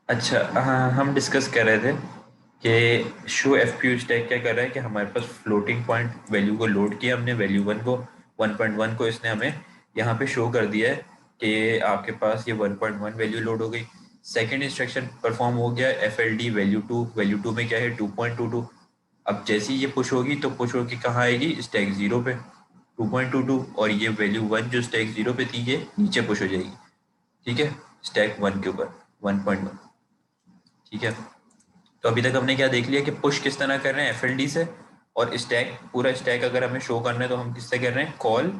अच्छा, हाँ, हम डिस्कस कर रहे थे कि show F P U stack क्या कर रहा है कि हमारे पास फ्लोटिंग पॉइंट वैल्यू को लोड किया हमने, वैल्यू वन को 1.1 को इसने हमें यहाँ पे शो कर दिया है कि आपके पास ये 1.1 वैल्यू लोड हो गई। सेकंड इंस्ट्रक्शन परफॉर्म हो गया, F L D value two में क्या है 2.22। अब जैसे ही ये पुश होगी तो पुश होगी कहाँ आएगी, स्टैक जीरो पे 2.22, और ये वैल्यू वन जो स्टैक जीरो पे थी ये नीचे पुश हो जाएगी। ठीक है, स्टैक वन के ऊपर 1.1। ठीक है, तो अभी तक हमने क्या देख लिया कि पुश किस तरह कर रहे हैं, एफएलडी से। और स्टैक, पूरा स्टैक अगर हमें शो करना है तो हम किससे कर रहे हैं, call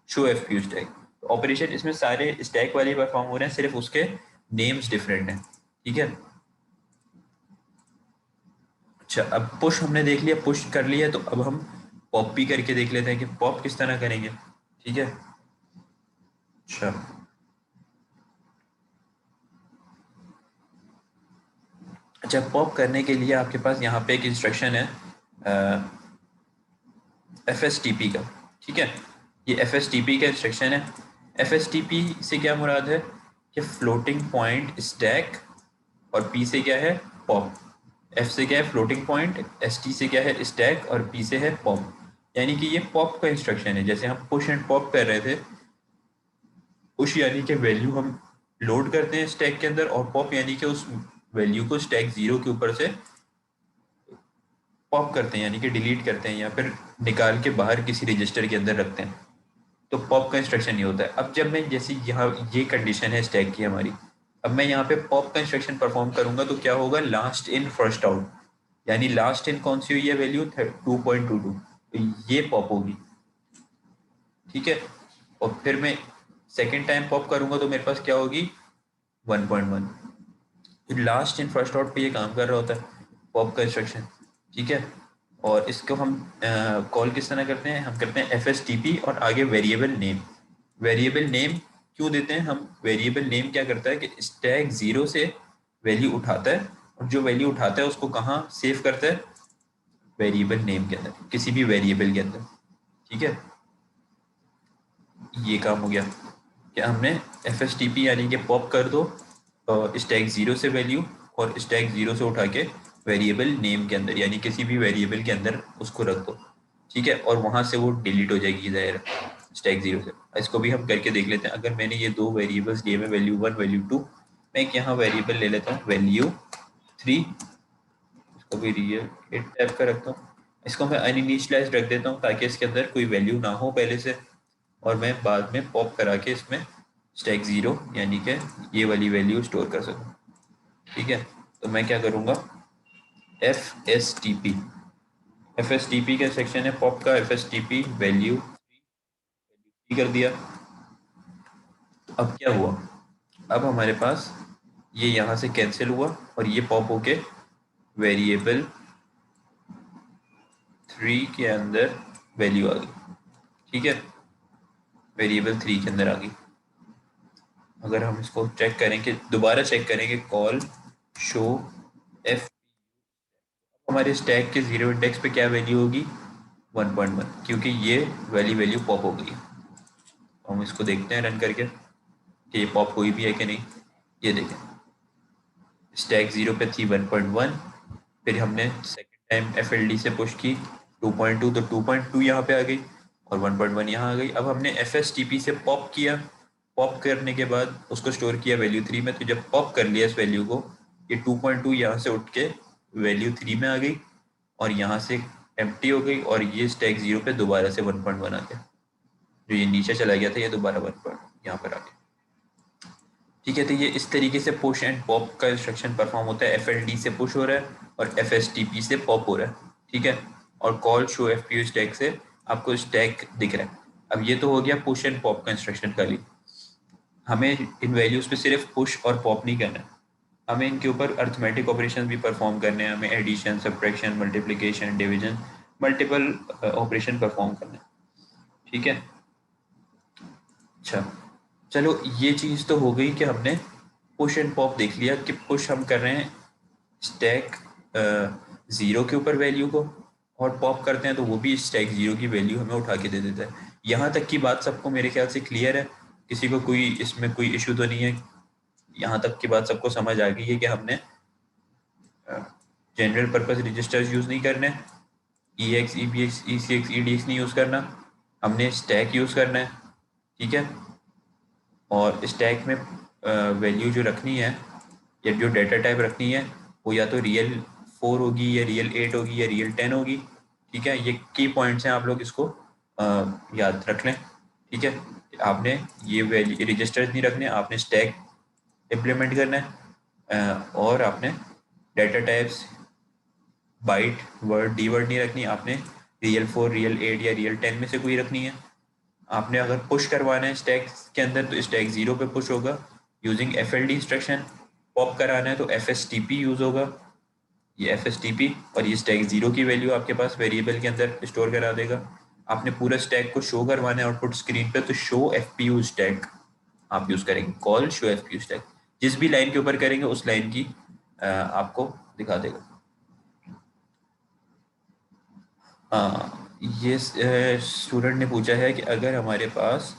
show FPU stack. Operation इसमें सारे स्टैक वाले परफॉर्म हो रहे हैं, सिर्फ उसके नेम्स डिफरेंट हैं। ठीक है। अच्छा, अब पुश हमने देख लिया, पुश कर लिया, तो अब हम पॉप भी करके देख लेते हैं कि पॉप किस तरह करेंगे। ठीक है। अच्छा, अच्छा, पॉप करने के लिए आपके पास यहाँ पे एक इंस्ट्रक्शन है एफ एस टी पी का। ठीक है, ये एफ एस टी पी का इंस्ट्रक्शन है। एफ एस टी पी से क्या मुराद है कि फ्लोटिंग पॉइंट स्टैक, और पी से क्या है, पॉप। एफ से क्या है, फ्लोटिंग पॉइंट, एस टी से क्या है, स्टैक, और पी से है पॉप। यानी कि ये पॉप का इंस्ट्रक्शन है। जैसे हम पुश एंड पॉप कर रहे थे, पुश यानी कि वैल्यू हम लोड करते हैं स्टैक के अंदर, और पॉप यानी कि उस वैल्यू को स्टैक जीरो के ऊपर से पॉप करते हैं, यानी कि डिलीट करते हैं या फिर निकाल के बाहर किसी रजिस्टर के अंदर रखते हैं। तो पॉप का इंस्ट्रक्शन ये होता है। अब जब मैं, जैसे यहाँ ये कंडीशन है स्टैक की हमारी, अब मैं यहाँ पे पॉप का इंस्ट्रक्शन परफॉर्म करूंगा तो क्या होगा, लास्ट इन फर्स्ट आउट। यानी लास्ट इन कौन सी हुई है वैल्यू, 2.22, तो ये पॉप होगी। ठीक है, और फिर मैं सेकेंड टाइम पॉप करूंगा तो मेरे पास क्या होगी, 1.1। लास्ट इन फर्स्ट आउट पे ये काम कर रहा होता है पॉप का इंस्ट्रक्शन। ठीक है, और इसको हम कॉल किस तरह करते हैं, हम करते हैं एफ एस टी पी और आगे वेरिएबल नेम। वेरिएबल नेम क्यों देते हैं हम, वेरिएबल नेम क्या करता है कि स्टैक जीरो से वैल्यू उठाता है, और जो वैल्यू उठाता है उसको कहाँ सेव करता है, वेरिएबल नेम के अंदर, किसी भी वेरिएबल के अंदर। ठीक है, ये काम हो गया कि हमने एफ एस टी पी यानी कि पॉप कर दो स्टैक जीरो से वैल्यू, और स्टैक जीरो से उठा के वेरिएबल नेम के अंदर यानी किसी भी वेरिएबल के अंदर उसको रख दो। ठीक है, और वहां से वो डिलीट हो जाएगी जाहिर स्टैक जीरो से। इसको भी हम करके देख लेते हैं। अगर मैंने ये दो वेरिएबल्स लिए में वैल्यू वन वैल्यू टू, मैं एक यहाँ वेरिएबल ले लेता हूँ वैल्यू थ्री, इसको भी रियल एट टाइप का रखता हूँ। इसको मैं अनइनिशियलाइज रख देता हूँ ताकि इसके अंदर कोई वैल्यू ना हो पहले से, और मैं बाद में पॉप करा के इसमें स्टैक जीरो यानी कि ये वाली वैल्यू स्टोर कर सकूँ। ठीक है, तो मैं क्या करूँगा, एफ एस टी पी का सेक्शन है पॉप का, F S T P value कर दिया। अब क्या हुआ, अब हमारे पास ये यहाँ से कैंसिल हुआ और ये पॉप होके वेरिएबल थ्री के अंदर वैल्यू आ गई। ठीक है, वेरिएबल थ्री के अंदर आ गई। अगर हम इसको चेक करेंगे, दोबारा चेक करेंगे, कॉल शो एफ, हमारे स्टैक के जीरो इंडेक्स पे क्या वैल्यू होगी, 1.1, क्योंकि ये वाली वैल्यू पॉप हो गई। तो हम इसको देखते हैं रन करके कि ये पॉप हुई भी है कि नहीं। ये देखें, स्टैक जीरो पे थी 1.1, फिर हमने second time F L D से पुश की 2.2, तो 2.2 यहाँ पे आ गई और 1.1 यहाँ आ गई। अब हमने एफ एस टी पी से पॉप किया, पॉप करने के बाद उसको स्टोर किया वैल्यू थ्री में, तो जब पॉप कर लिया इस वैल्यू को, ये 2.2 यहाँ से उठ के वैल्यू थ्री में आ गई, और यहाँ से एम्प्टी हो गई, और ये स्टैक जीरो पे दोबारा से 1.1 आ गया। जो ये नीचे चला गया था ये दोबारा 1 यहाँ पर आ गया। ठीक है, तो ये इस तरीके से पुश एंड पॉप का इंस्ट्रक्शन परफॉर्म होता है। एफ एल डी से पुश हो रहा है और एफ एस टी पी से पॉप हो रहा है। ठीक है, और call show F P U stack से आपको स्टैक दिख रहा है। अब ये तो हो गया पुश एंड पॉप का इंस्ट्रक्शन का लिए। हमें इन वैल्यूज पे सिर्फ पुश और पॉप नहीं करना है, हमें इनके ऊपर अर्थमेटिक ऑपरेशन भी परफॉर्म करने हैं। हमें addition, subtraction, multiplication, division, multiple operation perform करना है। ठीक है, अच्छा, चलो ये चीज़ तो हो गई कि हमने पुश एंड पॉप देख लिया कि पुश हम कर रहे हैं स्टैक ज़ीरो के ऊपर वैल्यू को, और पॉप करते हैं तो वो भी स्टैक ज़ीरो की वैल्यू हमें उठा के दे देता है। यहाँ तक की बात सबको मेरे ख्याल से क्लियर है, किसी को कोई इसमें कोई इशू तो नहीं है। यहाँ तक की बात सबको समझ आ गई है कि हमने जनरल पर्पस रजिस्टर्स यूज़ नहीं करने, ई एक्स ई बी एक्स ई सी एक्स ई डी एक्स नहीं यूज़ करना, हमने स्टैक यूज़ करना है। ठीक है, और स्टैक में वैल्यू जो रखनी है या जो डेटा टाइप रखनी है वो या तो रियल 4 होगी या रियल 8 होगी या रियल 10 होगी। ठीक है, ये की पॉइंट्स हैं, आप लोग इसको याद रख लें। ठीक है, आपने ये वैल्यू रजिस्टर्स नहीं रखने, आपने स्टैक इम्प्लीमेंट करना है, और आपने data types byte word D word नहीं रखनी, आपने रियल 4 रियल 8 या रियल 10 में से कोई रखनी है। आपने अगर पुश करवाना है स्टैक के अंदर तो स्टैक 0 पे पुश होगा using F L D instruction. Pop कराना है तो F S T P use होगा, ये एफ एस टी पी, और ये स्टैक 0 की वैल्यू आपके पास वेरिएबल के अंदर स्टोर करा देगा। आपने पूरा स्टैक को शो करवाना है आउटपुट स्क्रीन पे तो show F P U stack आप यूज़ करेंगे, call show F P U stack. जिस भी लाइन के ऊपर करेंगे उस लाइन की आपको दिखा देगा। हाँ, ये स्टूडेंट ने पूछा है कि अगर हमारे पास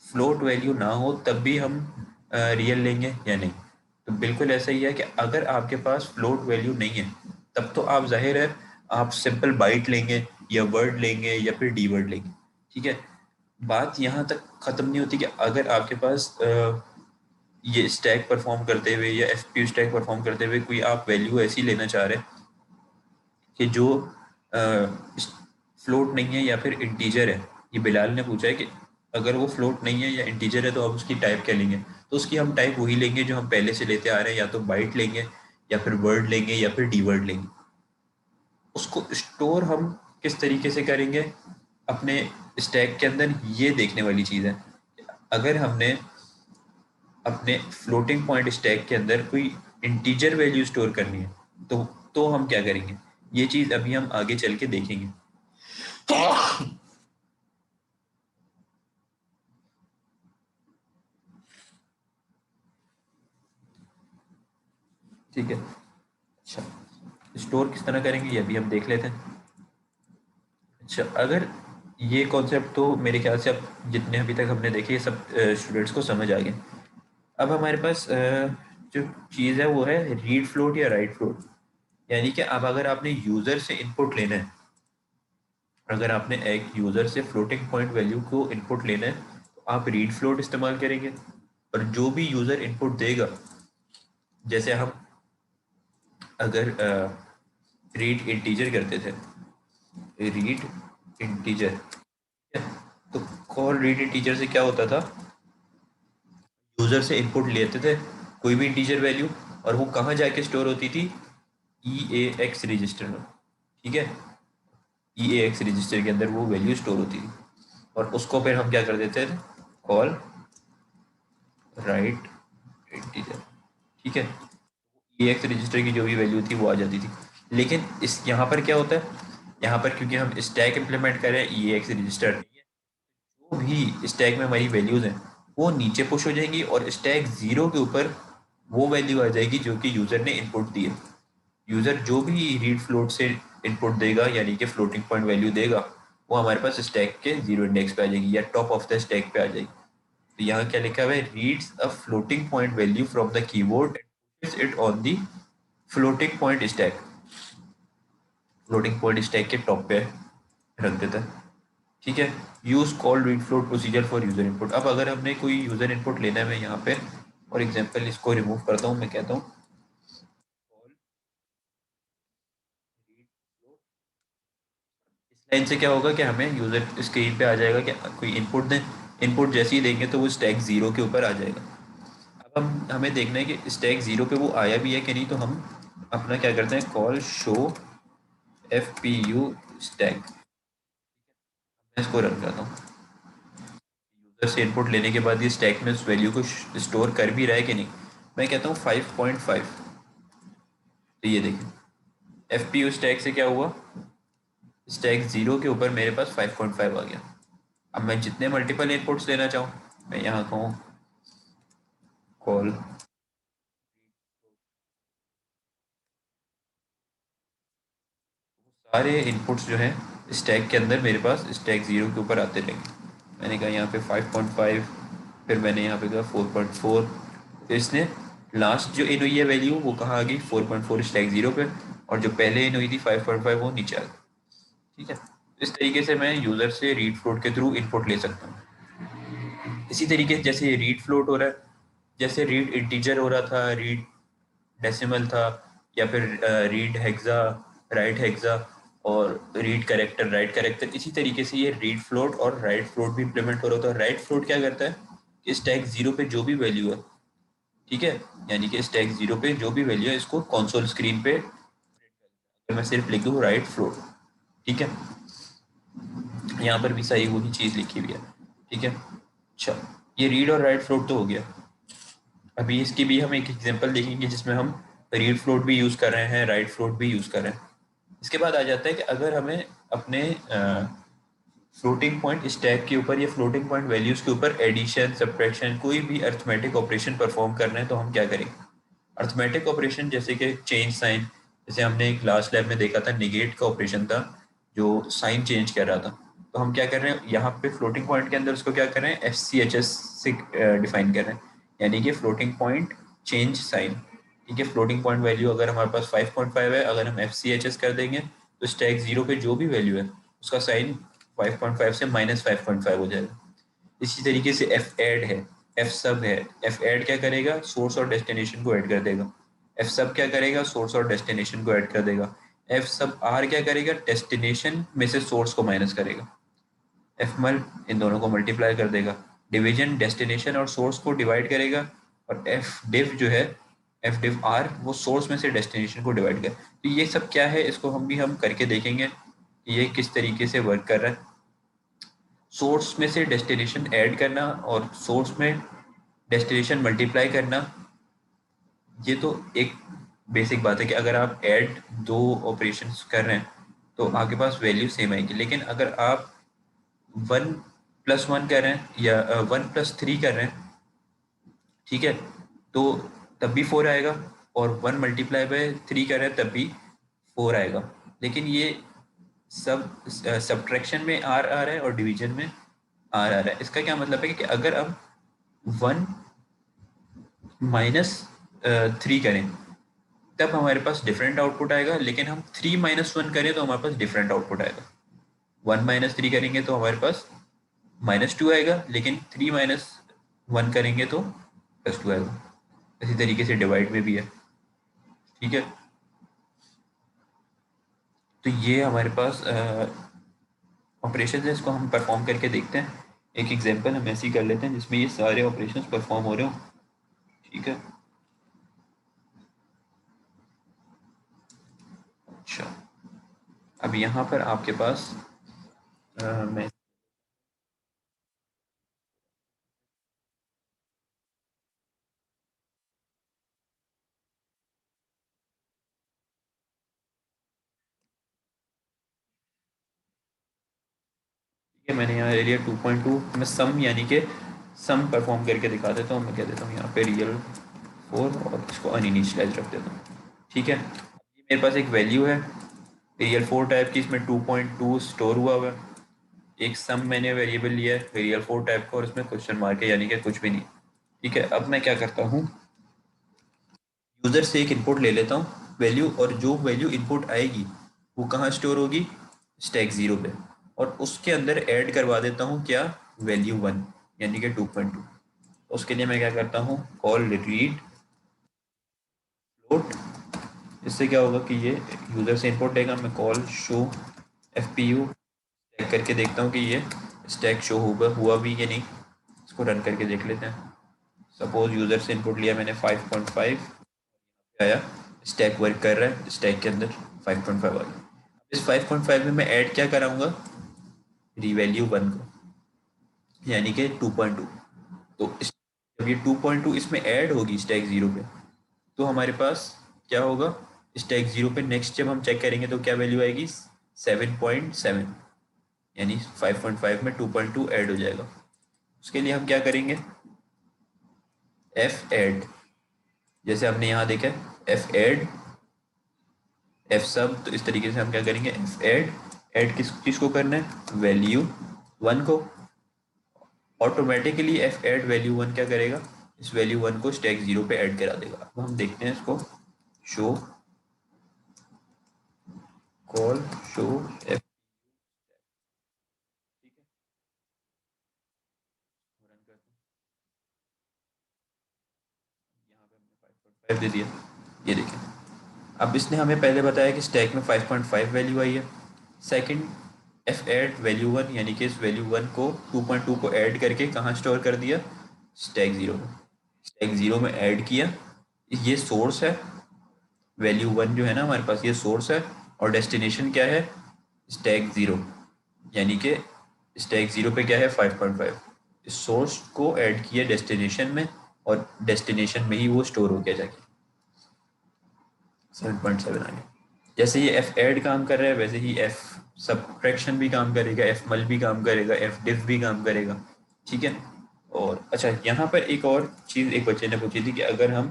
फ्लोट वैल्यू ना हो तब भी हम रियल लेंगे या नहीं। तो बिल्कुल ऐसा ही है कि अगर आपके पास फ्लोट वैल्यू नहीं है तब तो आप जाहिर है आप सिंपल बाइट लेंगे या वर्ड लेंगे या फिर डी वर्ड लेंगे। ठीक है, बात यहाँ तक ख़त्म नहीं होती कि अगर आपके पास ये स्टैक परफॉर्म करते हुए या F P U stack perform करते हुए कोई आप वैल्यू ऐसी लेना चाह रहे हैं कि जो फ्लोट नहीं है या फिर इंटीजर है। ये बिलाल ने पूछा है कि अगर वो फ्लोट नहीं है या इंटीजर है तो आप उसकी टाइप क्या लेंगे। तो उसकी हम टाइप वही लेंगे जो हम पहले से लेते आ रहे हैं, या तो बाइट लेंगे या फिर वर्ड लेंगे या फिर डी वर्ड लेंगे। उसको स्टोर हम किस तरीके से करेंगे अपने स्टैक के अंदर, ये देखने वाली चीज़ है। अगर हमने अपने फ्लोटिंग पॉइंट स्टैक के अंदर कोई इंटीजर वैल्यू स्टोर करनी है तो हम क्या करेंगे, ये चीज़ अभी हम आगे चल के देखेंगे। ठीक है, अच्छा, स्टोर किस तरह करेंगे ये भी हम देख लेते हैं। अच्छा, अगर ये कॉन्सेप्ट तो मेरे ख्याल से अब जितने अभी तक हमने देखे ये सब स्टूडेंट्स को समझ आ गए। अब हमारे पास जो चीज़ है वो है रीड फ्लोट या राइट फ्लोट। यानी कि अब अगर आपने यूज़र से इनपुट लेना है, अगर आपने एक यूज़र से फ्लोटिंग पॉइंट वैल्यू को इनपुट लेना है तो आप रीड फ्लोट इस्तेमाल करेंगे। और जो भी यूज़र इनपुट देगा, जैसे हम अगर रीड इंटीजर करते थे, रीड इंटीजर, तो कॉल रीड इंटीजर से क्या होता था, यूज़र से इनपुट लेते थे कोई भी इंटीजर वैल्यू और वो कहाँ जाके स्टोर होती थी, ई ए एक्स रजिस्टर में। ठीक है, ई ए एक्स रजिस्टर के अंदर वो वैल्यू स्टोर होती थी और उसको फिर हम क्या कर देते थे, कॉल राइट इंटीजर। ठीक है, ई एक्स रजिस्टर की जो भी वैल्यू थी वो आ जाती थी। लेकिन इस यहाँ पर क्या होता है, यहाँ पर क्योंकि हम स्टैक इम्प्लीमेंट कर रहे हैं, ई एक्स रजिस्टर नहीं है, जो भी स्टैक में हमारी वैल्यूज़ हैं वो नीचे पुश हो जाएंगी और स्टैक 0 के ऊपर वो वैल्यू आ जाएगी जो कि यूज़र ने इनपुट दी है। यूज़र जो भी रीड फ्लोट से इनपुट देगा यानी कि फ्लोटिंग पॉइंट वैल्यू देगा वो हमारे पास स्टैक के 0 इंडेक्स पे आ जाएगी या टॉप ऑफ द स्टैक पे आ जाएगी। तो यहाँ क्या लिखा हुआ है, reads a floating point value from the keyboard it on the floating point stack. Floating point stack के टॉप पे रख देता है। ठीक है, use call read float procedure for user input. अब अगर हमने कोई यूजर इनपुट लेना है, मैं यहाँ पे फॉर एग्जांपल इसको रिमूव करता हूँ, मैं कहता हूँ कॉल रीड फ्लोट। इस लाइन से क्या होगा कि हमें यूजर स्क्रीन पे आ जाएगा कि कोई इनपुट दें, इनपुट जैसे ही देंगे तो वो स्टैक 0 के ऊपर आ जाएगा। अब हम हमें देखना है कि स्टैक 0 पे वो आया भी है कि नहीं, तो हम अपना क्या करते हैं, call show F P U stack. मैं इसको रन करता हूँ, यूज़र से इनपुट लेने के बाद ये स्टैक में उस वैल्यू को स्टोर कर भी रहा है कि नहीं। मैं कहता हूँ 5.5। तो ये देखिए एफ पी यू स्टैक से क्या हुआ, स्टैक 0 के ऊपर मेरे पास 5.5 आ गया। अब मैं जितने मल्टीपल इनपुट्स लेना चाहूँ, मैं यहाँ कहूँ कॉल, सारे इनपुट्स जो हैं स्टैक के अंदर मेरे पास स्टैक 0 के ऊपर आते रहेंगे। मैंने कहा यहाँ पे 5.5, फिर मैंने यहाँ पे कहा 4.4, तो इसने लास्ट जो इन हुई है वैल्यू वो कहाँ आ गई 4.4 स्टैक 0 पे, और जो पहले इन हुई थी 5.5 वो नीचे आ गई। ठीक है, इस तरीके से मैं यूज़र से रीड फ्लोट के थ्रू इनपुट ले सकता हूँ। इसी तरीके से जैसे रीड फ्लोट हो रहा है, जैसे रीड इंटीजर हो रहा था, रीड डेसिमल था, या फिर रीड हेक्सा, राइट हेक्सा, और रीड करेक्टर, राइट करेक्टर, इसी तरीके से ये रीड फ्लोट और राइट फ्लोट भी इम्प्लीमेंट हो रहा था। राइट फ्लोट क्या करता है कि स्टैक 0 पे जो भी वैल्यू है, ठीक है, यानी कि स्टैक 0 पे जो भी वैल्यू है इसको कंसोल स्क्रीन पे मैं सिर्फ लिख दूँ राइट फ्लोट। ठीक है, यहाँ पर भी सही वही चीज़ लिखी हुई है। ठीक है, अच्छा, ये रीड और राइट फ्लोट तो हो गया। अभी इसकी भी हम एक एग्जांपल देखेंगे जिसमें हम रीड फ्लोट भी यूज़ कर रहे हैं, राइट फ्लोट भी यूज़ कर रहे हैं। इसके बाद आ जाता है कि अगर हमें अपने फ्लोटिंग पॉइंट स्टैक के ऊपर या फ्लोटिंग पॉइंट वैल्यूज़ के ऊपर एडिशन, सब्ट्रैक्शन, कोई भी अर्थमेटिक ऑपरेशन परफॉर्म करना है तो हम क्या करेंगे। अर्थमेटिक ऑपरेशन जैसे कि चेंज साइन, जैसे हमने एक लास्ट लैब में देखा था निगेट का ऑपरेशन था जो साइन चेंज कर रहा था। तो हम क्या कर रहे हैं यहाँ पे फ्लोटिंग पॉइंट के अंदर उसको क्या कर रहे हैं, FCHS से डिफाइन कर रहे हैं, यानी कि फ्लोटिंग पॉइंट चेंज साइन। ठीक है, फ्लोटिंग पॉइंट वैल्यू अगर हमारे पास 5.5 है, अगर हम FCHS कर देंगे तो स्टैक 0 पे जो भी वैल्यू है उसका साइन 5.5 से -5.5 हो जाएगा। इसी तरीके से एफ एड है, एफ सब है। एफ एड क्या करेगा, सोर्स और डेस्टिनेशन को ऐड कर देगा। एफ सब क्या करेगा, सोर्स और डेस्टिनेशन को ऐड कर देगा। एफ सब आर क्या करेगा, डेस्टिनेशन में से सोर्स को माइनस करेगा। एफ मल इन दोनों को मल्टीप्लाई कर देगा। डिवीजन डेस्टिनेशन और सोर्स को डिवाइड करेगा। और एफ डिव जो है, एफ डिव आर, वो सोर्स में से डेस्टिनेशन को डिवाइड कर। तो ये सब क्या है, इसको हम करके देखेंगे कि ये किस तरीके से वर्क कर रहा है। सोर्स में से डेस्टिनेशन ऐड करना और सोर्स में डेस्टिनेशन मल्टीप्लाई करना, ये तो एक बेसिक बात है कि अगर आप ऐड दो ऑपरेशंस कर रहे हैं तो आपके पास वैल्यू सेम आएगी। लेकिन अगर आप 1+1 कर रहे हैं या 1+3 कर रहे हैं, ठीक है, तो तब भी 4 आएगा। और 1 × 3 कर रहे हैं तब भी 4 आएगा। लेकिन ये सब सब्ट्रैक्शन में आर आ रहा है और डिवीजन में आर आ रहा है। इसका क्या मतलब है कि अगर हम 1 - 3 करें तब हमारे पास डिफरेंट आउटपुट आएगा, लेकिन हम 3 - 1 करें तो हमारे पास डिफरेंट आउटपुट आएगा। 1 - 3 करेंगे तो हमारे पास -2 आएगा, लेकिन 3 - 1 करेंगे तो +2 आएगा। इसी तरीके से डिवाइड में भी है। ठीक है, तो ये हमारे पास ऑपरेशन है, इसको हम परफॉर्म करके देखते हैं। एक एग्जांपल हम ऐसे ही कर लेते हैं जिसमें ये सारे ऑपरेशंस परफॉर्म हो रहे हो। ठीक है, अच्छा, अब यहाँ पर आपके पास मैं ठीक है, मैंने यहाँ ले लिया 2.2। मैं सम यानी कि सम परफॉर्म करके दिखा देता हूँ। मैं कह देता हूँ यहाँ पे रियल 4 और इसको अनइनिशियलाइज रख देता हूँ। ठीक है, ये मेरे पास एक वैल्यू है रियल 4 टाइप की, इसमें 2.2 स्टोर हुआ है। एक सम मैंने वेरिएबल लिया है रियल 4 टाइप का और इसमें क्वेश्चन मार्क है, यानी कि कुछ भी नहीं। ठीक है, अब मैं क्या करता हूँ, यूज़र से एक इनपुट ले लेता हूँ वैल्यू, और जो वैल्यू इनपुट आएगी वो कहाँ स्टोर होगी, स्टैक 0 पे। और उसके अंदर ऐड करवा देता हूँ क्या, वैल्यू 1, यानी कि 2.2। उसके लिए मैं क्या करता हूँ, कॉल रीड फ्लोट। इससे क्या होगा कि ये यूज़र से इनपुट लेगा। मैं कॉल शो FPU चेक करके देखता हूँ कि ये स्टैक शो हुआ भी कि नहीं। इसको रन करके देख लेते हैं। सपोज यूज़र से इनपुट लिया मैंने 5.5 आया, स्टैक वर्क कर रहा है, स्टैक के अंदर 5.5 आ गया। इस 5.5 में मैं ऐड क्या कराऊंगा, रिवैल्यू 1 को, यानी कि 2.2। तो जब ये 2.2 इसमें ऐड होगी स्टैक 0 पे तो हमारे पास क्या होगा, स्टैक 0 पे नेक्स्ट जब हम चेक करेंगे तो क्या वैल्यू आएगी, 7.7, यानी 5.5 में 2.2 ऐड हो जाएगा। उसके लिए हम क्या करेंगे, एफ एड, जैसे हमने यहाँ देखा एफ एड, एफ सब, तो इस तरीके से हम क्या करेंगे, एफ एड। ऐड किस चीज़ को करना है, वैल्यू 1 को। ऑटोमेटिकली एफ एड वैल्यू 1 क्या करेगा, इस वैल्यू 1 को स्टैक 0 पे ऐड करा देगा। अब हम देखते हैं इसको, शो कॉल शो एफ, ठीक है, रन करते हैं। यहाँ पे हमने 5.5 दे दिया, ये देखें। अब इसने हमें पहले बताया कि स्टैक में 5.5 वैल्यू आई है। सेकंड, एफ ऐड वैल्यू 1, यानी कि इस वैल्यू 1 को 2.2 को ऐड करके कहाँ स्टोर कर दिया, स्टैक 0 में। स्टैक 0 में ऐड किया, ये सोर्स है, वैल्यू 1 जो है ना हमारे पास, ये सोर्स है, और डेस्टिनेशन क्या है, स्टैक 0, यानी कि स्टैक 0 पे क्या है, 5.5। इस सोर्स को ऐड किया डेस्टिनेशन में, और डेस्टिनेशन में ही वो स्टोर हो गया जाके 7.7 आ गया। जैसे ये एफ ऐड काम कर रहा है, वैसे ही एफ सब्ट्रैक्शन भी काम करेगा, एफ मल भी काम करेगा, एफ डिफ भी काम करेगा, ठीक है। और अच्छा, यहाँ पर एक और चीज़ एक बच्चे ने पूछी थी कि अगर हम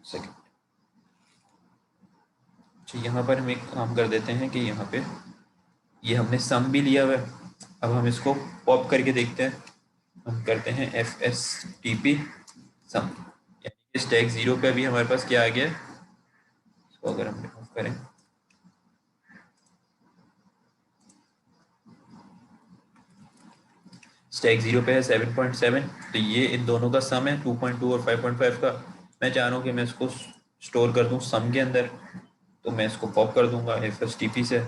सेकंड, अच्छा यहाँ पर हम एक काम कर देते हैं कि यहाँ पे ये हमने सम भी लिया हुआ है। अब हम इसको पॉप करके देखते हैं। हम करते हैं एफ एस टी पी सम, यानी कि स्टैक 0 पे अभी हमारे पास क्या आ गया है, इसको अगर हम रिमूव करें, स्टैक 0 पे है 7.7, तो ये इन दोनों का सम है 2.2 और 5.5 का। मैं चाह रहा हूँ कि मैं इसको स्टोर कर दूँ सम के अंदर, तो मैं इसको पॉप कर दूंगा एफ एस टी पी से,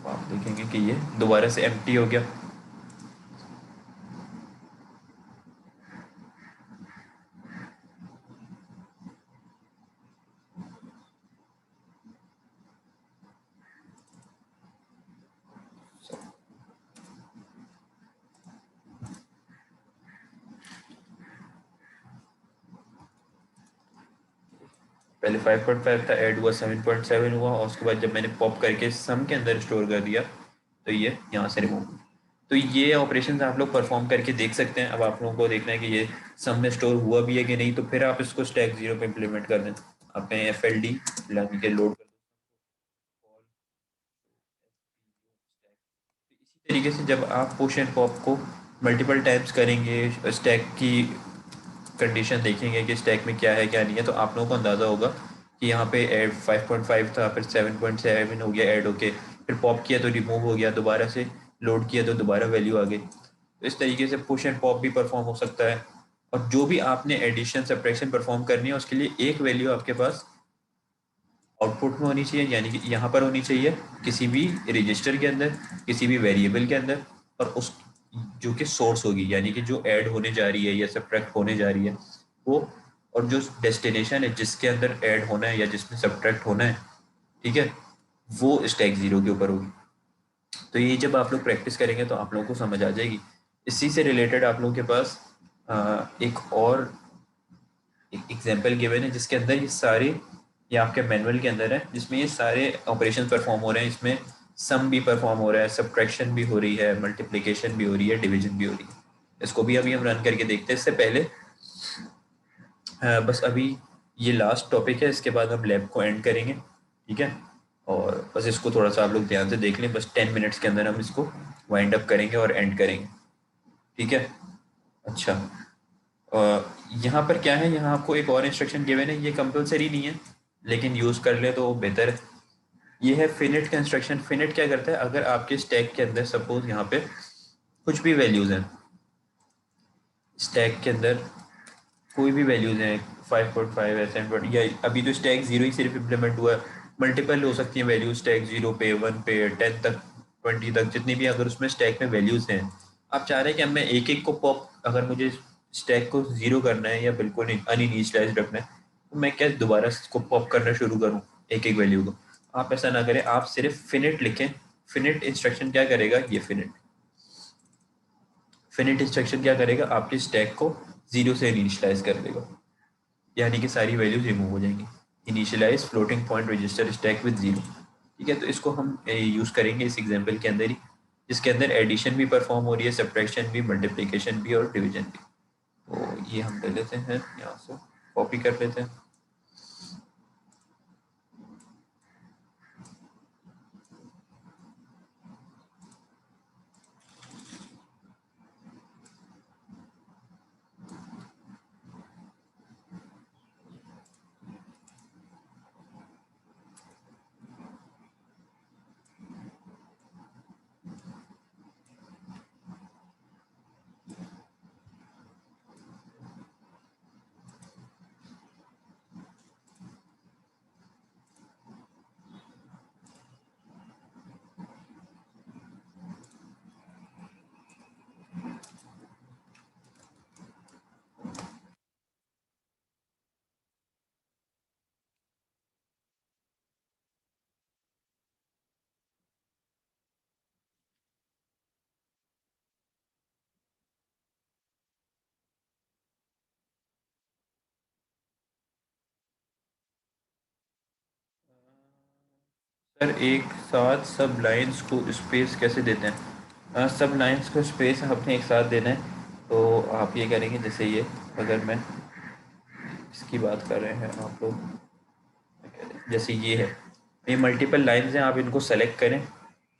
आप देखेंगे कि ये दोबारा से एम्प्टी हो गया। पहले 5.5 था, ऐड हुआ 7.7 हुआ, और उसके बाद जब मैंने पॉप करके सम के अंदर स्टोर कर दिया, तो ये यहाँ से रिमूव। तो ये ऑपरेशंस आप लोग परफॉर्म करके देख सकते हैं। अब आप लोगों को देखना है कि ये सम में स्टोर हुआ भी है कि नहीं, तो फिर आप इसको स्टैक 0 पे इम्प्लीमेंट कर दें। आपने एफ एल डी यानी कि लोड कर दो। तो इसी तरीके से जब आप पुश एंड पॉप को मल्टीपल टाइम्स करेंगे, स्टैक की कंडीशन देखेंगे कि स्टैक में क्या है क्या नहीं है, तो आप लोगों को अंदाज़ा होगा कि यहाँ पे ऐड 5.5 था, फिर 7.7 हो गया ऐड होके, फिर पॉप किया तो रिमूव हो गया, दोबारा से लोड किया तो दोबारा वैल्यू आ गई। तो इस तरीके से पुश एंड पॉप भी परफॉर्म हो सकता है। और जो भी आपने एडिशन सब्ट्रैक्शन परफॉर्म करनी है, उसके लिए एक वैल्यू आपके पास आउटपुट में होनी चाहिए, यानी कि यहाँ पर होनी चाहिए किसी भी रजिस्टर के अंदर, किसी भी वेरिएबल के अंदर, और उस जो कि सोर्स होगी, यानी कि जो ऐड होने जा रही है या सब्ट्रैक्ट होने जा रही है वो, और जो डेस्टिनेशन है जिसके अंदर ऐड होना है या जिसमें सब्ट्रैक्ट होना है, ठीक है, वो स्टैक 0 के ऊपर होगी। तो ये जब आप लोग प्रैक्टिस करेंगे तो आप लोगों को समझ आ जाएगी। इसी से रिलेटेड आप लोगों के पास एक और एक एग्जांपल गिवन है जिसके अंदर ये सारे, ये आपके मैनुअल के अंदर है, जिसमें ये सारे ऑपरेशन परफॉर्म हो रहे हैं। इसमें सम भी परफॉर्म हो रहा है, सब्ट्रैक्शन भी हो रही है, मल्टीप्लिकेशन भी हो रही है, डिवीजन भी हो रही है। इसको भी अभी हम रन करके देखते हैं। इससे पहले बस अभी ये लास्ट टॉपिक है, इसके बाद हम लैब को एंड करेंगे, ठीक है। और बस इसको थोड़ा सा आप लोग ध्यान से देख लें, बस 10 मिनट्स के अंदर हम इसको वाइंड अप करेंगे और एंड करेंगे, ठीक है। अच्छा, यहाँ पर क्या है, यहाँ आपको एक और इंस्ट्रक्शन गिवन है, ये कंपलसरी नहीं है लेकिन यूज़ कर ले तो बेटर है। ये है फिनिट का इंस्ट्रक्शन। फिनिट क्या करता है, अगर आपके स्टैक के अंदर सपोज यहाँ पे कुछ भी वैल्यूज़ हैं, स्टैक के अंदर कोई भी वैल्यूज़ हैं, 5.5 है, 7, या अभी तो स्टैक 0 ही सिर्फ इम्प्लीमेंट हुआ है, मल्टीपल हो सकती हैं वैल्यूज, स्टैक 0 पे, 1 पे, 10 तक, 20 तक, जितनी भी अगर उसमें स्टैक में वैल्यूज़ हैं, आप चाह रहे हैं कि अब मैं एक एक को पॉप, अगर मुझे स्टैक को 0 करना है या बिल्कुल अनइनिशियलाइज्ड रखना है, तो मैं क्या दोबारा इसको पॉप करना शुरू करूँ एक एक वैल्यू को। आप ऐसा ना करें, आप सिर्फ फिनिट लिखें। फिनिट इंस्ट्रक्शन क्या करेगा, ये फिनिट फिनिट इंस्ट्रक्शन क्या करेगा, आपके स्टैक को 0 से इनिशियलाइज कर देगा, यानी कि सारी वैल्यूज रिमूव हो जाएंगी। Initialize floating point register stack with 0, ठीक है। तो इसको हम यूज़ करेंगे इस एग्जांपल के अंदर ही, जिसके अंदर एडिशन भी परफॉर्म हो रही है, सब्ट्रैक्शन भी, मल्टीप्लिकेशन भी और डिवीजन भी। तो ये हम ले लेते हैं यहाँ से, कॉपी कर लेते हैं। सर एक साथ सब लाइंस को स्पेस कैसे देते हैं? सब लाइंस को स्पेस आपने एक साथ देना है, तो आप ये करेंगे जैसे ये, अगर मैं इसकी बात कर रहे हैं आप लोग, जैसे ये है, ये मल्टीपल लाइंस हैं, आप इनको सेलेक्ट करें।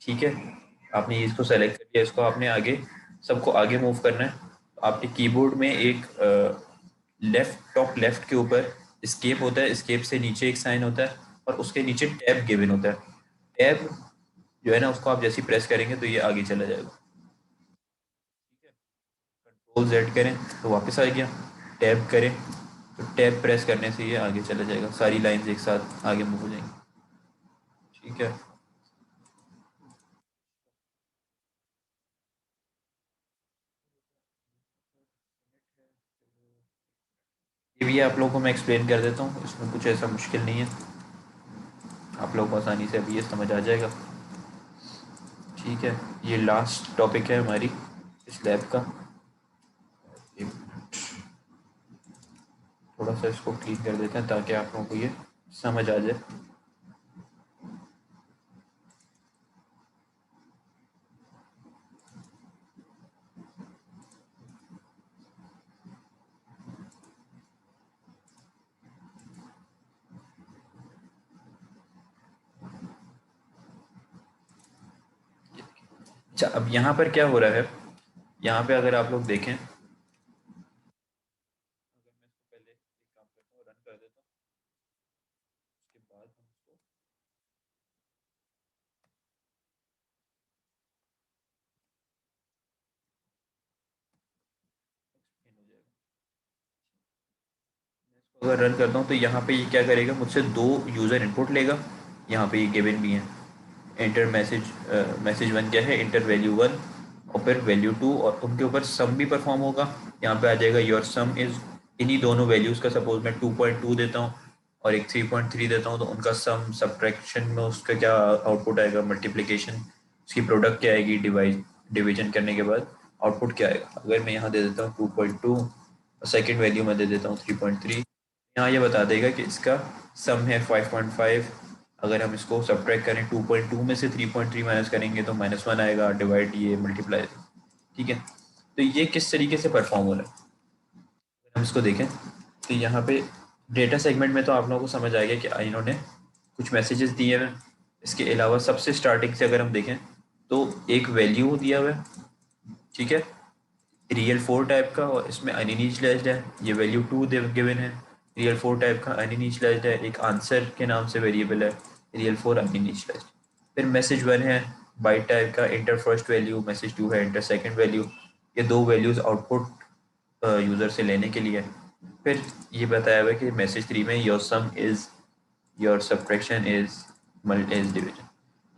ठीक है, आपने इसको सेलेक्ट कर लिया, इसको आपने आगे सबको आगे मूव करना है। आपके कीबोर्ड में एक लेफ्ट, टॉप लेफ्ट के ऊपर स्केप होता है, स्केप से नीचे एक साइन होता है और उसके नीचे टैब गिवन होता है। टैब जो है ना, उसको आप जैसे प्रेस करेंगे तो ये आगे चला जाएगा। ठीक है, कंट्रोल जेड करें तो वापस आ गया, टैब करें तो टैब प्रेस करने से ये आगे चला जाएगा, सारी लाइंस एक साथ आगे मूव हो जाएंगी। ठीक है, ये भी आप लोगों को मैं एक्सप्लेन कर देता हूँ, इसमें कुछ ऐसा मुश्किल नहीं है, आप लोगों को आसानी से अभी ये समझ आ जाएगा। ठीक है, ये लास्ट टॉपिक है हमारी इस लैब का। एक मिनट, थोड़ा सा इसको क्लीन कर देते हैं ताकि आप लोगों को ये समझ आ जाए। अच्छा, अब यहाँ पर क्या हो रहा है, यहाँ पे अगर आप लोग देखें, अगर मैं इसको पहले एक काम करता हूँ, रन कर देता हूँ, उसके बाद हम इसको एक्सप्लेन हो जाएगा। मैं इसको अगर रन करता हूँ तो यहाँ पे ये क्या करेगा, मुझसे दो यूज़र इनपुट लेगा, यहाँ पे ये गिवन भी है, इंटर मैसेज, मैसेज वन क्या है, इंटर वैल्यू वन और फिर वैल्यू टू, और उनके ऊपर सम भी परफॉर्म होगा। यहाँ पे आ जाएगा योर सम इज, इन्हीं दोनों वैल्यूज़ का सपोज मैं 2.2 देता हूँ और एक 3.3 देता हूँ, तो उनका सम सब्ट्रैक्शन में उसका क्या आउटपुट आएगा, मल्टीप्लिकेशन, उसकी प्रोडक्ट क्या आएगी, डिवाइड डिवीजन करने के बाद आउटपुट क्या आएगा। अगर मैं यहाँ दे देता हूँ 2.2 और सेकेंड वैल्यू में दे देता हूँ 3.3, यहाँ ये बता देगा कि इसका सम है 5.5। अगर हम इसको सब्ट्रैक्ट करें, 2.2 में से 3.3 माइनस करेंगे तो -1 आएगा, डिवाइड ये मल्टीप्लाई। ठीक है, तो ये किस तरीके से परफॉर्म हो रहा है, अगर हम इसको देखें तो यहाँ पे डेटा सेगमेंट में तो आप लोगों को समझ आ गया कि इन्होंने कुछ मैसेजेस दिए हुए हैं। इसके अलावा सबसे स्टार्टिंग से अगर हम देखें तो एक वैल्यू दिया हुआ है। ठीक है, रियल फोर टाइप का, और इसमें अनइनिशियलाइज्ड है, ये वैल्यू टू गिवन है। रियल फोर टाइप का अनइनिशियलाइज्ड है, एक आंसर के नाम से वेरिएबल है, रियल फोर अनइनिशियलाइज्ड। फिर मैसेज वन है बाइट टाइप का, enter first value, message two है इंटर सेकंड वैल्यू। ये दो वैल्यूज आउटपुट यूज़र से लेने के लिए। फिर ये बताया हुआ है कि मैसेज थ्री में your some is, your subtraction is division.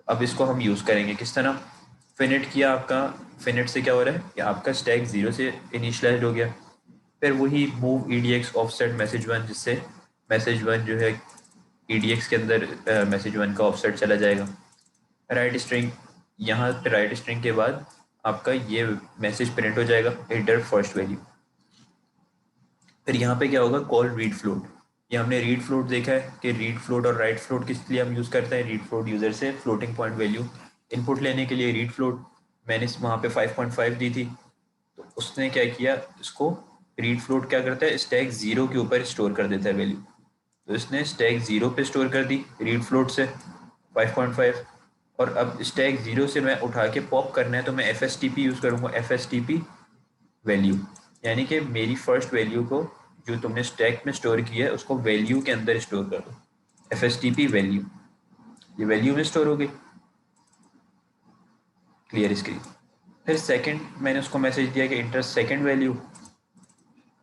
अब इसको हम यूज़ करेंगे किस तरह, फिनिट किया आपका, फिनिट से क्या हो रहा है कि आपका स्टैक जीरो से इनिशलाइज हो गया। फिर वही move E D x offset message one, जिससे मैसेज वन जो है ई डी एक्स के अंदर मैसेज वन का ऑफसेट चला जाएगा। राइट स्ट्रिंग, यहाँ पे राइट स्ट्रिंग के बाद आपका ये मैसेज प्रिंट हो जाएगा, इंटर फर्स्ट वैल्यू। फिर यहाँ पे क्या होगा, कॉल रीड फ्लोट। ये हमने रीड फ्लोट देखा है कि रीड फ्लोट और राइट फ्लोट किस लिए हम यूज़ करते हैं। रीड फ्लोट यूज़र से फ्लोटिंग पॉइंट वैल्यू इनपुट लेने के लिए रीड फ्लोट। मैंने वहाँ पे 5.5 दी थी, तो उसने क्या किया, इसको रीड फ्लोट क्या करता है, स्टैक जीरो के ऊपर स्टोर कर देता है वैल्यू। तो इसने स्टैक जीरो पे स्टोर कर दी रीड फ्लोट से 5.5। और अब स्टैक जीरो से मैं उठा के पॉप करना है तो मैं F S T P use करूँगा, F S T P value, यानी कि मेरी फर्स्ट वैल्यू को जो तुमने स्टैक में स्टोर किया है उसको वैल्यू के अंदर स्टोर कर दो, F S T P value, ये वैल्यू में स्टोर हो गई, क्लियर स्क्रीन। फिर सेकंड मैंने उसको मैसेज दिया कि इंटर सेकंड वैल्यू,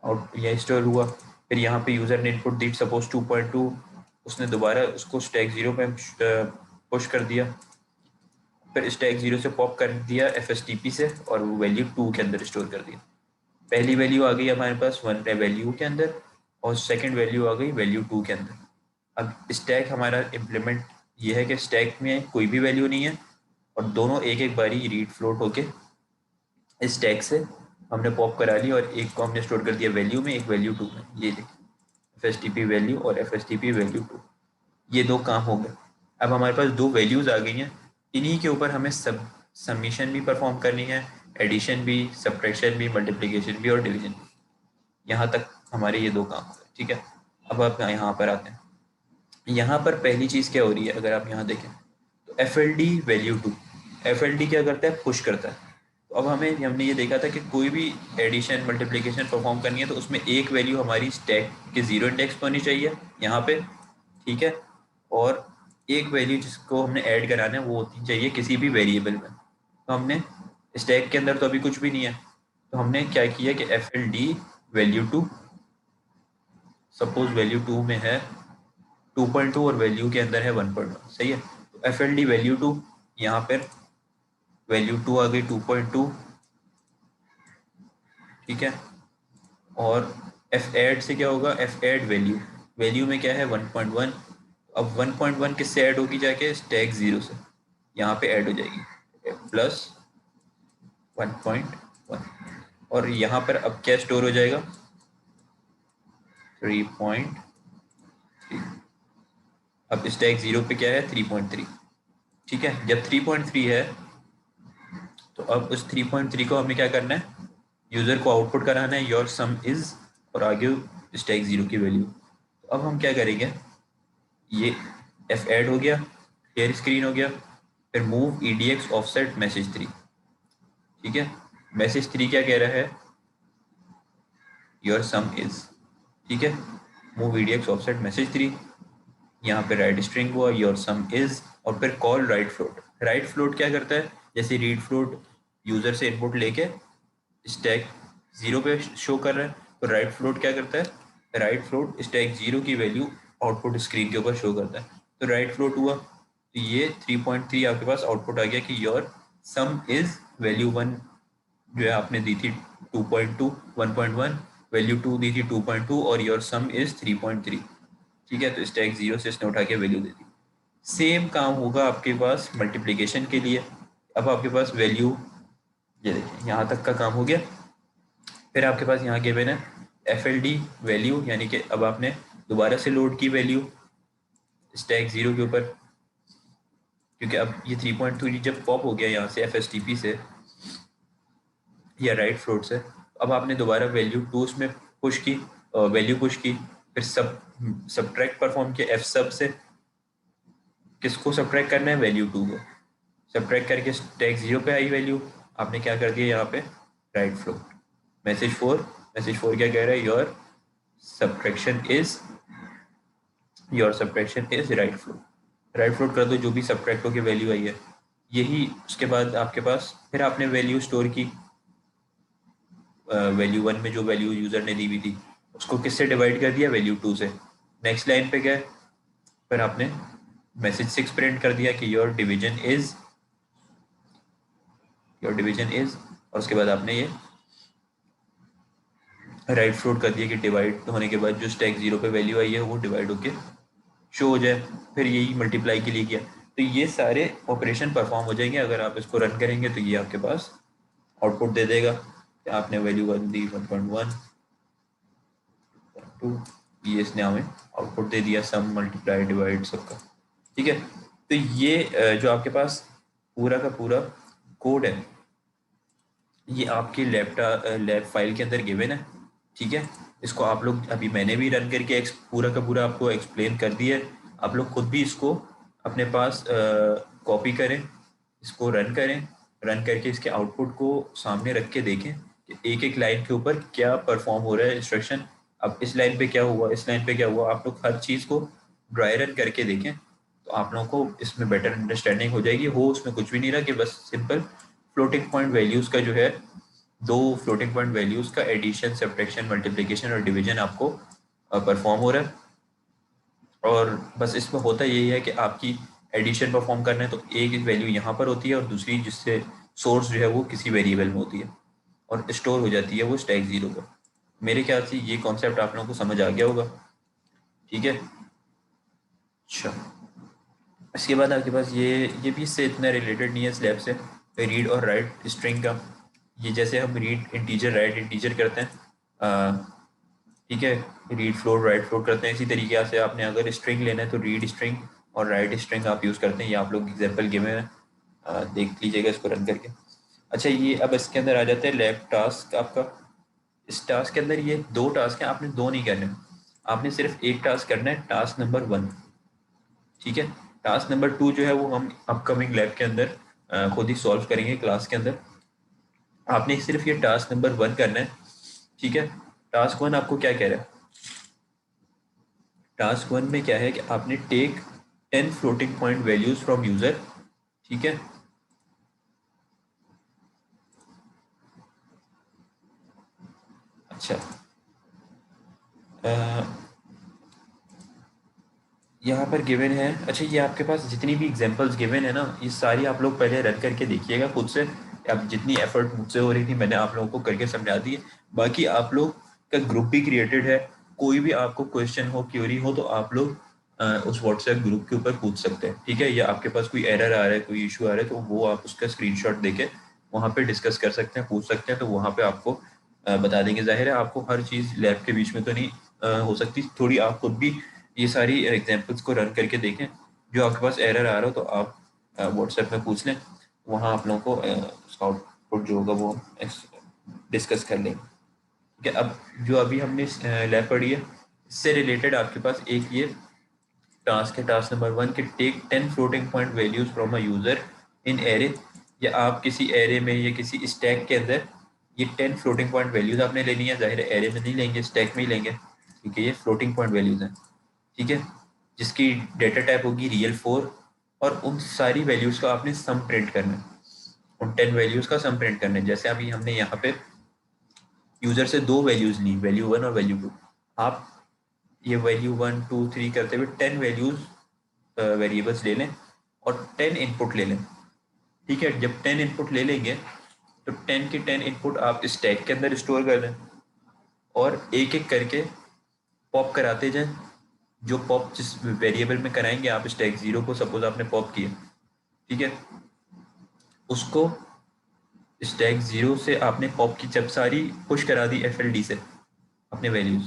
और यह स्टोर हुआ। फिर यहाँ पे यूज़र ने इनपुट दी सपोज 2.2, उसने दोबारा उसको स्टैक जीरो पे पुश कर दिया, फिर स्टैक जीरो से पॉप कर दिया एफ एस टी पी से और वो वैल्यू टू के अंदर स्टोर कर दिया। पहली वैल्यू आ गई हमारे पास वन वैल्यू के अंदर, और सेकंड वैल्यू आ गई वैल्यू टू के अंदर। अब स्टैक हमारा इम्प्लीमेंट ये है कि स्टैक में कोई भी वैल्यू नहीं है, और दोनों एक एक बारी रीड फ्लोट होके इस स्टैक से हमने पॉप करा ली, और एक को हमने स्टोर कर दिया वैल्यू में, एक वैल्यू टू में। ये देखिए, F S T P value और F S T P value two, ये दो काम हो गए। अब हमारे पास दो वैल्यूज़ आ गई हैं, इन्हीं के ऊपर हमें सबमिशन भी परफॉर्म करनी है, एडिशन भी, सब्ट्रैक्शन भी, मल्टीप्लिकेशन भी और डिवीजन भी। यहाँ तक हमारे ये दो काम हो गए, ठीक है। अब आप यहाँ पर आते हैं। यहाँ पर पहली चीज़ क्या हो रही है, अगर आप यहाँ देखें तो F L D value two, F L D क्या करता है, पुश करता है। तो अब हमने ये देखा था कि कोई भी एडिशन मल्टीप्लिकेशन परफॉर्म करनी है तो उसमें एक वैल्यू हमारी स्टैक के जीरो इंडेक्स पर होनी चाहिए यहाँ पे, ठीक है। और एक वैल्यू जिसको हमने ऐड कराना है वो होती चाहिए किसी भी वेरिएबल में। तो हमने स्टैक के अंदर तो अभी कुछ भी नहीं है, तो हमने क्या किया कि F L D value two, suppose value two में है 2.2 और वैल्यू के अंदर है 1.1, सही है। तो F L D value two, यहाँ पर वैल्यू टू आ गई 2.2, ठीक है। और एफ एड से क्या होगा, एफ एड वैल्यू, वैल्यू में क्या है 1.1। अब 1.1 किससे ऐड होगी, जाके स्टैक जीरो से यहाँ पे ऐड हो जाएगी प्लस 1.1। और यहाँ पर अब क्या स्टोर हो जाएगा 3.3। अब स्टैक जीरो पे क्या है 3.3, ठीक है। जब 3.3 है तो अब उस 3.3 को हमें क्या करना है, यूज़र को आउटपुट कराना है योर सम इज़, और आगे स्टैक जीरो की वैल्यू। तो अब हम क्या करेंगे, ये एफ ऐड हो गया, क्लियर स्क्रीन हो गया, फिर move E D x offset message three, ठीक है। मैसेज थ्री क्या कह रहा है, योर सम इज़, ठीक है। Move E D x offset message three, यहाँ पे राइट स्ट्रिंग हुआ योर सम इज, और फिर call right float. Right float क्या करता है, जैसे रीड फ्लोट यूजर से इनपुट लेके स्टैक जीरो पे शो कर रहा है, तो राइट फ्लोट क्या करता है, राइट फ्लोट स्टैक जीरो की वैल्यू आउटपुट स्क्रीन के ऊपर शो करता है। तो राइट फ्लोट हुआ तो ये 3.3 आपके पास आउटपुट आ गया कि your some is value one जो है आपने दी थी 2.2 1.1, वैल्यू टू दी थी 2.2 और योर सम इज 3.3, ठीक है। तो स्टैक जीरो से इसने उठा के वैल्यू दे दी। सेम काम होगा आपके पास मल्टीप्लिकेशन के लिए। अब आपके पास वैल्यू, ये देखिए यहाँ तक का काम हो गया। फिर आपके पास यहाँ गिवन है एफ एल डी वैल्यू, यानी कि अब आपने दोबारा से लोड की वैल्यू स्टैक जीरो के ऊपर, क्योंकि अब ये 3.3 जब पॉप हो गया यहाँ से एफ एस टी पी से या राइट फ्लोट से, अब आपने दोबारा वैल्यू टू उसमें पुश की, वैल्यू पुश की, फिर सब्ट्रैक्ट परफॉर्म किया एफ सब से। किसको सब्ट्रैक्ट करना है, वैल्यू टू को सब्ट्रैक्ट करके स्टैक जीरो पे आई वैल्यू, आपने क्या कर दिया यहाँ पे right float message four. Message four क्या कह रहा है, subtraction is your subtraction is right float. Right float कर दो जो भी सब्ट्रैक्ट होकर वैल्यू आई है यही। उसके बाद आपके पास फिर आपने वैल्यू स्टोर की, वैल्यू वन में जो वैल्यू यूजर ने दी हुई थी उसको किससे डिवाइड कर दिया, वैल्यू टू से। नेक्स्ट लाइन पे गए, फिर आपने मैसेज सिक्स प्रिंट कर दिया कि योर डिवीजन इज, और उसके बाद आपने ये राइट फ्लोट कर दिया कि डिवाइड होने के बाद जो स्टैक जीरो पे वैल्यू आई है वो डिवाइड होके शो हो जाए। फिर यही मल्टीप्लाई के लिए किया, तो ये सारे ऑपरेशन परफॉर्म हो जाएंगे। अगर आप इसको रन करेंगे तो ये आपके पास आउटपुट दे देगा कि आपने वैल्यू वन दी 1.1 टू, ये इसने हमें आउटपुट दे दिया सम मल्टीप्लाई डिवाइड सबका, ठीक है। तो ये जो आपके पास पूरा का पूरा कोड है ये आपके लैब फाइल के अंदर गिवन है, ठीक है। इसको आप लोग, अभी मैंने भी रन करके पूरा का पूरा आपको एक्सप्लेन कर दिया है। आप लोग खुद भी इसको अपने पास कॉपी करें, इसको रन करें, रन करके इसके आउटपुट को सामने रख के देखें कि एक एक लाइन के ऊपर क्या परफॉर्म हो रहा है इंस्ट्रक्शन। अब इस लाइन पे क्या हुआ, इस लाइन पे क्या हुआ, आप लोग हर चीज़ को ड्राई रन करके देखें तो आप लोगों को इसमें बेटर अंडरस्टैंडिंग हो जाएगी। हो उसमें कुछ भी नहीं रहा कि बस सिंपल फ्लोटिंग पॉइंट वैल्यूज़ का जो है, दो फ्लोटिंग पॉइंट वैल्यूज़ का एडिशन सब्ट्रैक्शन मल्टीप्लिकेशन और डिवीजन आपको परफॉर्म हो रहा है। और बस इसमें होता यही है कि आपकी एडिशन परफॉर्म करना है तो एक वैल्यू यहाँ पर होती है और दूसरी जिससे सोर्स जो है वो किसी वेरिएबल में होती है और स्टोर हो जाती है वो स्टैक जीरो पर। मेरे ख्याल से ये कॉन्सेप्ट आप लोगों को समझ आ गया होगा, ठीक है। अच्छा, इसके बाद आपके पास ये भी इससे इतना रिलेटेड नहीं है स्लैब से, रीड और राइट स्ट्रिंग का। ये जैसे हम रीड इंटीजर राइट इंटीजर करते हैं, ठीक है, रीड फ्लोट राइट फ्लोट करते हैं, इसी तरीके से आपने अगर स्ट्रिंग लेना है तो रीड स्ट्रिंग और राइट स्ट्रिंग आप यूज़ करते हैं, ये आप लोग एग्जाम्पल गिवे हैं, देख लीजिएगा इसको रन करके। अच्छा, ये अब इसके अंदर आ जाते हैं लैब टास्क आपका। इस टास्क के अंदर ये 2 टास्क हैं, आपने 2 नहीं करने, आपने सिर्फ एक टास्क करना है, टास्क नंबर 1। ठीक है, टास्क नंबर 2 जो है वो हम अपकमिंग लैब के अंदर खुद ही सॉल्व करेंगे क्लास के अंदर। आपने सिर्फ ये टास्क नंबर 1 करना है। ठीक है, टास्क 1 आपको क्या कह रहा है? टास्क 1 में क्या है कि आपने take 10 floating point values from user. ठीक है, अच्छा, यहाँ पर गिवन है। अच्छा, ये आपके पास जितनी भी एग्जांपल्स गिवन है ना, ये सारी आप लोग पहले रन करके देखिएगा खुद से। अब जितनी एफर्ट मुझसे हो रही थी मैंने आप लोगों को करके समझा दी है। बाकी आप लोग का ग्रुप भी क्रिएटेड है, कोई भी आपको क्वेश्चन हो, क्वेरी हो, तो आप लोग उस व्हाट्सएप ग्रुप के ऊपर पूछ सकते हैं। ठीक है, या आपके पास कोई एरर आ रहा है, कोई इशू आ रहा है, तो वो आप उसका स्क्रीनशॉट देके वहाँ पे डिस्कस कर सकते हैं, पूछ सकते हैं, तो वहाँ पे आपको बता देंगे। जाहिर है आपको हर चीज़ लैब के बीच में तो नहीं हो सकती, थोड़ी आप खुद भी ये सारी एग्जांपल्स को रन करके देखें। जो आपके पास एरर आ रहा हो तो आप व्हाट्सएप में पूछ लें, वहाँ आप लोगों को उसका आउटपुट जो होगा वो डिस्कस कर लेंगे। ठीक है, अब जो अभी हमने लैब पढ़ी है, इससे रिलेटेड आपके पास एक ये टास्क है, टास्क नंबर 1 के take 10 floating point values from a user in array. या आप किसी एरे में या किसी स्टैक के अंदर ये 10 फ्लोटिंग पॉइंट वैल्यूज आपने लेनी है। जाहिर है एरे में नहीं लेंगे, स्टैक में ही लेंगे। ठीक है, ये फ्लोटिंग पॉइंट वैल्यूज हैं। ठीक है, जिसकी डेटा टाइप होगी रियल 4, और उन सारी वैल्यूज का आपने सम प्रिंट करना है, उन 10 वैल्यूज का सम प्रिंट करना है। जैसे अभी हमने यहाँ पे यूजर से 2 वैल्यूज ली, वैल्यू 1 और वैल्यू 2। आप ये वैल्यू 1 2 3 करते हुए 10 वैल्यूज वेरिएबल्स ले लें और 10 इनपुट ले लें। ठीक है, जब 10 इनपुट ले लेंगे तो 10 के 10 इनपुट आप स्टैक के अंदर स्टोर कर दें, और एक एक करके पॉप कराते जाएं। जो पॉप जिस वेरिएबल में कराएंगे आप, स्टैक 0 को सपोज आपने पॉप किया, ठीक है, उसको स्टैक 0 से आपने पॉप की, जब सारी पुश करा दी FLD से अपने वैल्यूज,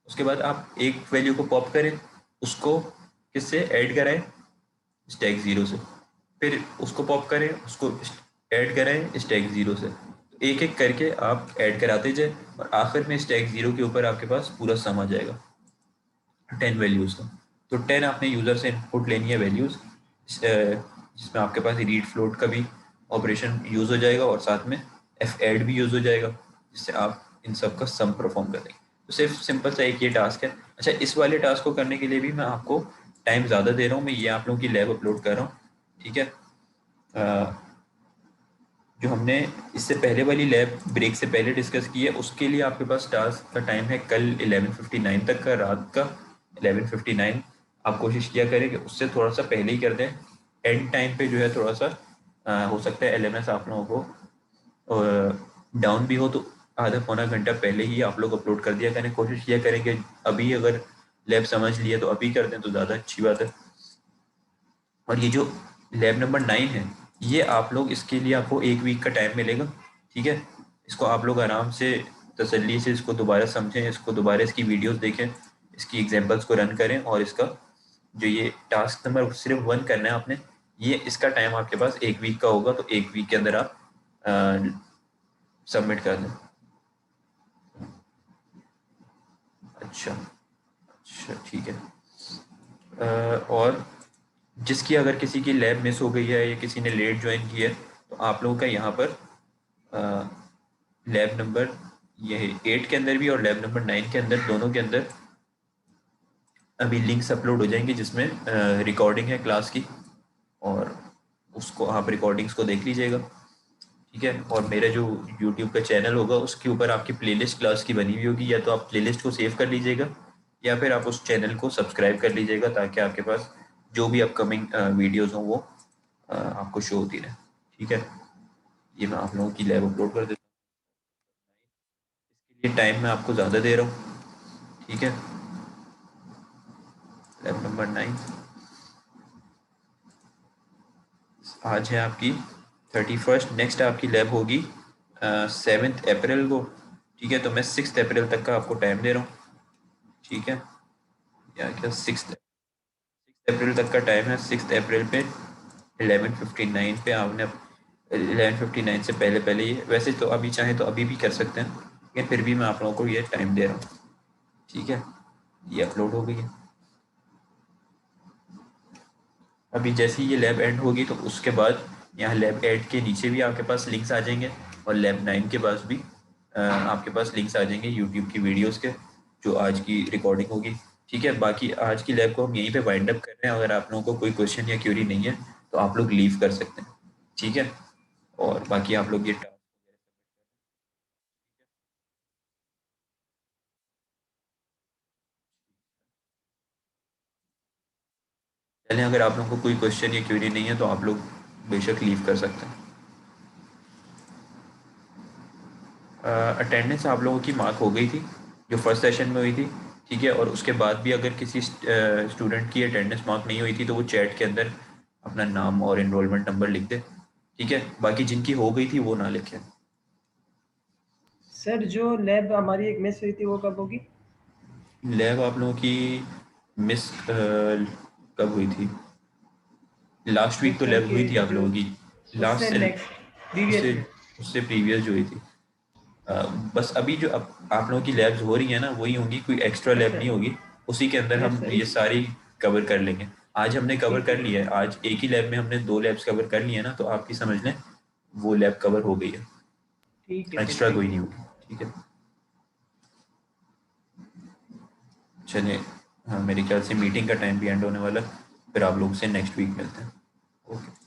उसके बाद आप एक वैल्यू को पॉप करें, उसको किससे ऐड कराएं, स्टैक 0 से, फिर उसको पॉप करें, उसको ऐड कराएं स्टैक 0 से। तो एक एक करके आप ऐड कराते जाए, और आखिर में स्टैक 0 के ऊपर आपके पास पूरा सम आ जाएगा 10 वैल्यूज का। तो 10 आपने यूज़र से इनपुट लेनी है वैल्यूज, जिसमें आपके पास रीड फ्लोट का भी ऑपरेशन यूज़ हो जाएगा, और साथ में एफ ऐड भी यूज़ हो जाएगा, जिससे आप इन सब का सम परफॉर्म कर देंगे। तो सिर्फ सिंपल सा एक ये टास्क है। अच्छा, इस वाले टास्क को करने के लिए भी मैं आपको टाइम ज़्यादा दे रहा हूँ, मैं ये आप लोगों की लैब अपलोड कर रहा हूँ। ठीक है, जो हमने इससे पहले वाली लैब ब्रेक से पहले डिस्कस की है, उसके लिए आपके पास टास्क का टाइम है कल 11:59 तक का, रात का 11:59। आप कोशिश किया करें कि उससे थोड़ा सा पहले ही कर दें। एंड टाइम पे जो है थोड़ा सा हो सकता है LMS आप लोगों को डाउन भी हो, तो आधा पौना घंटा पहले ही आप लोग अपलोड कर दिया करें। कोशिश किया करें कि अभी अगर लैब समझ लिया तो अभी कर दें तो ज़्यादा अच्छी बात है। और ये जो लैब नंबर 9 है, ये आप लोग, इसके लिए आपको 1 वीक का टाइम मिलेगा। ठीक है, इसको आप लोग आराम से तसल्ली से इसको दोबारा समझें, इसको दोबारा इसकी वीडियोस देखें, इसकी एग्जांपल्स को रन करें, और इसका जो ये टास्क नंबर सिर्फ 1 करना है आपने, ये इसका टाइम आपके पास 1 वीक का होगा, तो 1 वीक के अंदर आप सबमिट कर दें। अच्छा, अच्छा, ठीक है। और जिसकी अगर किसी की लैब मिस हो गई है या किसी ने लेट ज्वाइन की है, तो आप लोगों का यहाँ पर लैब नंबर ये 8 के अंदर भी और लैब नंबर 9 के अंदर, दोनों के अंदर अभी लिंक्स अपलोड हो जाएंगे, जिसमें रिकॉर्डिंग है क्लास की, और उसको आप रिकॉर्डिंग्स को देख लीजिएगा। ठीक है, और मेरा जो यूट्यूब का चैनल होगा उसके ऊपर आपकी प्लेलिस्ट क्लास की बनी हुई होगी, या तो आप प्लेलिस्ट को सेव कर लीजिएगा, या फिर आप उस चैनल को सब्सक्राइब कर लीजिएगा, ताकि आपके पास जो भी अपकमिंग वीडियोज़ हों वो आपको शो होती रहे। ठीक है, ये मैं आप लोगों की लैब अपलोड कर देता हूँ। इसके लिए टाइम मैं आपको ज़्यादा दे रहा हूँ। ठीक है, लैब नंबर 9 आज है आपकी 31st। नेक्स्ट आपकी लैब होगी 7 अप्रैल को। ठीक है, तो मैं 6 अप्रैल तक का आपको टाइम दे रहा हूँ। ठीक है, या क्या 6 अप्रैल तक का टाइम है। 6 अप्रैल पे 11:59 पे आपने 11:59 से पहले पहले ये, वैसे तो अभी चाहे तो अभी भी कर सकते हैं, लेकिन फिर भी मैं आप लोगों को ये टाइम दे रहा हूँ। ठीक है, ये अपलोड हो गई है। अभी जैसे ही ये लैब एंड होगी तो उसके बाद यहाँ लैब एड के नीचे भी आपके पास लिंक्स आ जाएंगे, और लैब 9 के पास भी आपके पास लिंक्स आ जाएंगे यूट्यूब की वीडियोस के, जो आज की रिकॉर्डिंग होगी। ठीक है, बाकी आज की लैब को हम यहीं पे वाइंड अप कर रहे हैं। अगर आप लोगों को कोई क्वेश्चन या क्यूरी नहीं है तो आप लोग लीव कर सकते हैं। ठीक है, और बाकी आप लोग ये चलें, अगर आप लोगों को कोई क्वेश्चन या क्यूरी नहीं है तो आप लोग बेशक लीव कर सकते हैं। अटेंडेंस आप लोगों की मार्क हो गई थी जो फर्स्ट सेशन में हुई थी। ठीक है, और उसके बाद भी अगर किसी स्टूडेंट की अटेंडेंस मार्क नहीं हुई थी तो वो चैट के अंदर अपना नाम और इनरोलमेंट नंबर लिख दे। ठीक है, बाकी जिनकी हो गई थी वो ना लिखें। सर जो लैब हमारी एक मिस हुई थी वो कब होगी? लैब आप लोगों की मिस कब हुई थी? लास्ट वीक मिस तो सर लैब के हुई थी आप जो लोगों की। उससे लास्ट से नेक्स्ट उससे प्रीवियसली। उससे प्रीवियस जो हुई थी। बस अभी जो अब आप लोगों की लैब्स हो रही है ना वही होंगी, कोई एक्स्ट्रा यस लैब नहीं सर। होगी। उसी के अंदर यस हम सर ये सारी कवर कर लेंगे। आज हमने कवर ठीक है कर ठीक लिया है, है। आज एक ही लैब में हमने 2 लैब्स कवर कर लिए हैं ना, तो आपकी समझ लें वो लैब कवर हो गई है। ठीक है सर एक्स्ट्रा कोई थैंक नहीं यू। होगी। ठीक है, चलिए। हाँ, मेरे ख्याल से मीटिंग का टाइम भी एंड होने वाला है, फिर आप लोगों से नेक्स्ट वीक मिलते हैं। ओके।